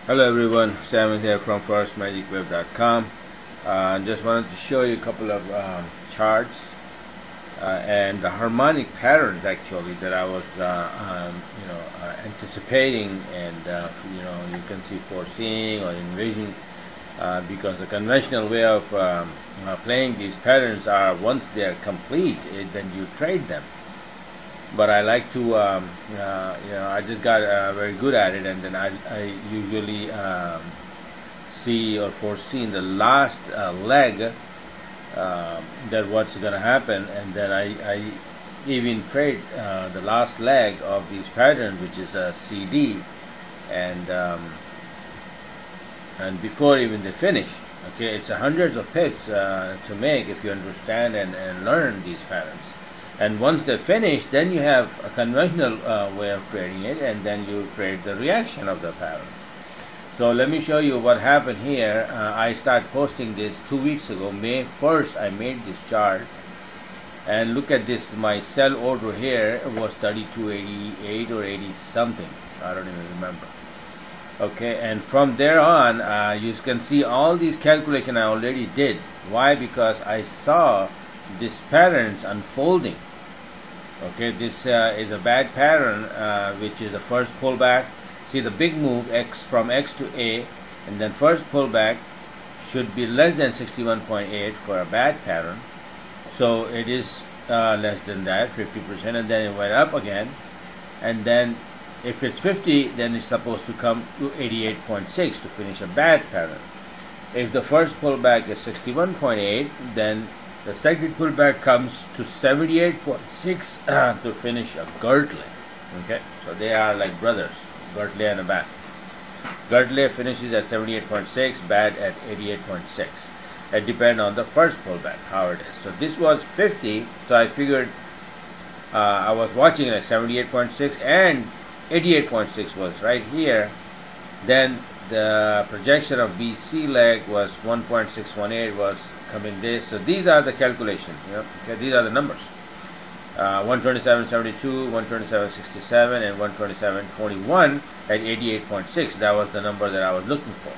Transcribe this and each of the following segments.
Hello everyone, Simon here from ForexMagicWeb.com. Just wanted to show you a couple of charts and the harmonic patterns actually that I was anticipating, and you can see foreseeing or envision, because the conventional way of playing these patterns are once they are complete, then you trade them. But I like to, I just got very good at it, and then I usually see or foresee in the last leg that what's going to happen, and then I even trade the last leg of these patterns, which is a CD, and before even they finish. Okay, it's hundreds of pips to make if you understand and learn these patterns. And once they're finished, then you have a conventional way of trading it, and then you trade the reaction of the pattern. So let me show you what happened here. I started posting this 2 weeks ago. May 1st, I made this chart. And look at this, my sell order here was 32.88 or 80 something. I don't even remember. Okay, and from there on, you can see all these calculations I already did. Why? Because I saw these patterns unfolding. Okay, this is a bad pattern, which is the first pullback. See the big move X from X to A, and then first pullback should be less than 61.8 for a bad pattern. So it is less than that, 50%, and then it went up again. And then if it's 50, then it's supposed to come to 88.6 to finish a bad pattern. If the first pullback is 61.8, then the second pullback comes to 78.6 to finish a girdle. Okay, so they are like brothers, girdle and a bat. Girdle finishes at 78.6, bat at 88.6. It depends on the first pullback, how it is. So this was 50, so I figured I was watching it at 78.6, and 88.6 was right here. Then the projection of BC leg was 1.618 was coming this. So these are the calculations. Okay, these are the numbers. 127.72, 127.67, and 127.21 at 88.6. That was the number that I was looking for.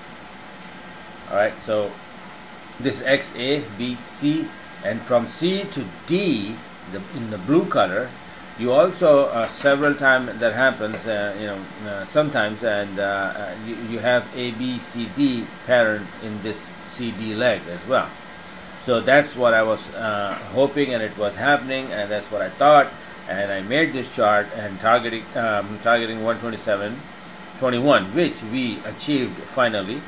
All right. So this X, A, B, C, and from C to D, in the blue color. You also several times that happens, sometimes, and you have A, B, C, D pattern in this CD leg as well. So that's what I was hoping, and it was happening, and that's what I thought. And I made this chart and targeting 127.21, which we achieved finally.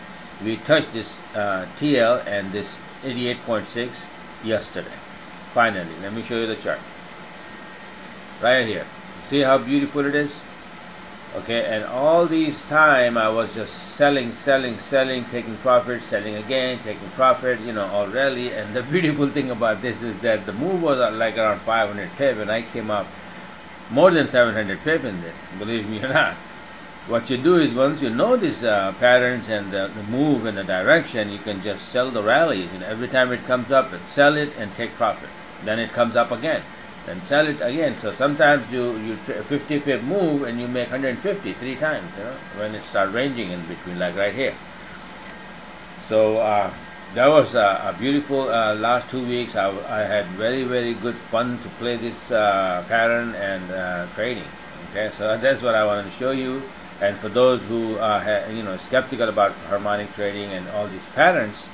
We touched this TL and this 88.6 yesterday. Finally, let me show you the chart. Right here, see how beautiful it is? Okay, and all these time I was just selling, taking profit, selling again, taking profit, already. And the beautiful thing about this is that the move was like around 500 pip, and I came up more than 700 pip in this, believe me or not. What you do is, once you know these patterns and the move and the direction, you can just sell the rallies, and every time it comes up, sell it and take profit. Then it comes up again, and sell it again. So sometimes you 50 pip move and you make 150 3 times, when it starts ranging in between, like right here. So that was a beautiful last 2 weeks. I had very good fun to play this pattern and trading. Okay, so that's what I wanted to show you. And for those who are skeptical about harmonic trading and all these patterns,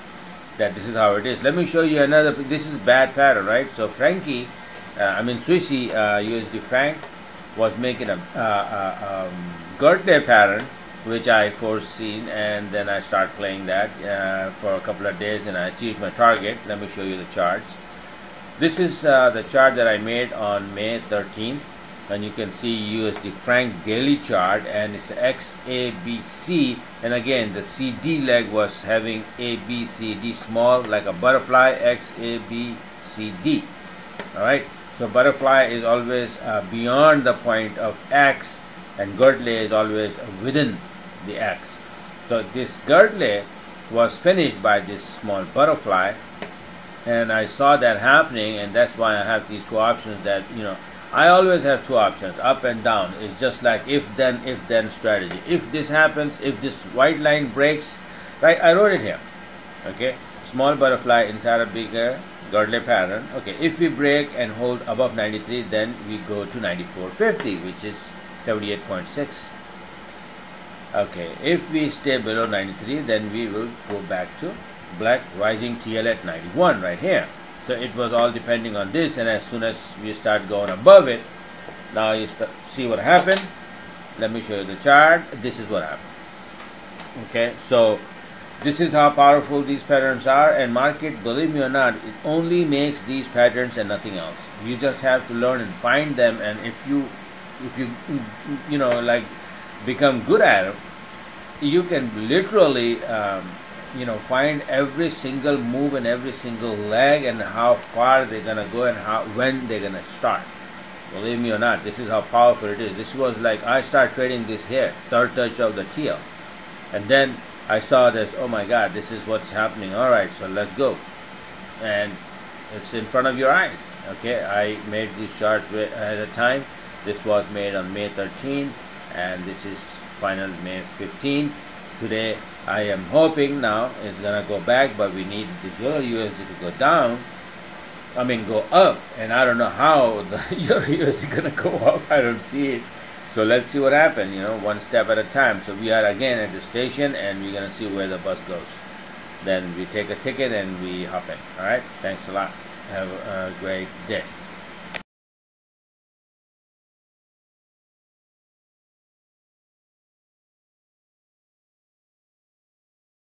that this is how it is. Let me show you another. This is bad pattern, right? So Frankie, Swissy USD Frank was making a girdle pattern, which I foreseen, and then I start playing that for a couple of days, and I achieved my target. Let me show you the charts. This is the chart that I made on May 13th, and you can see USD Frank daily chart, and it's XABC, and again the CD leg was having ABCD small like a butterfly, XABCD. All right. So butterfly is always beyond the point of X, and girdle is always within the X. So this girdle was finished by this small butterfly, and I saw that happening, and that's why I have these two options that I always have two options, up and down. It's just like if then strategy. If this happens, if this white line breaks, right, I wrote it here, okay, small butterfly inside a bigger girdle pattern. Okay, if we break and hold above 93, then we go to 94.50, which is 78.6. okay, if we stay below 93, then we will go back to black rising TL at 91 right here. So it was all depending on this, and as soon as we start going above it, now you see what happened. Let me show you the chart. This is what happened. Okay, so this is how powerful these patterns are, and market, believe me or not, it only makes these patterns and nothing else. You just have to learn and find them, and if you like become good at it, you can literally find every single move and every single leg and how far they're gonna go and when they're gonna start. Believe me or not, this is how powerful it is. This was like I started trading this here, third touch of the TL, and then I saw this. Oh my God, this is what's happening. All right, so let's go, and it's in front of your eyes. Okay, I made this chart at a time. This was made on May 13, and this is final May 15. Today, I am hoping now it's gonna go back, but we need the Euro USD to go down. I mean, go up, and I don't know how the Euro USD gonna go up. I don't see it. So let's see what happens. One step at a time. So we are again at the station, and we're gonna see where the bus goes. Then we take a ticket and we hop in. All right. Thanks a lot. Have a great day.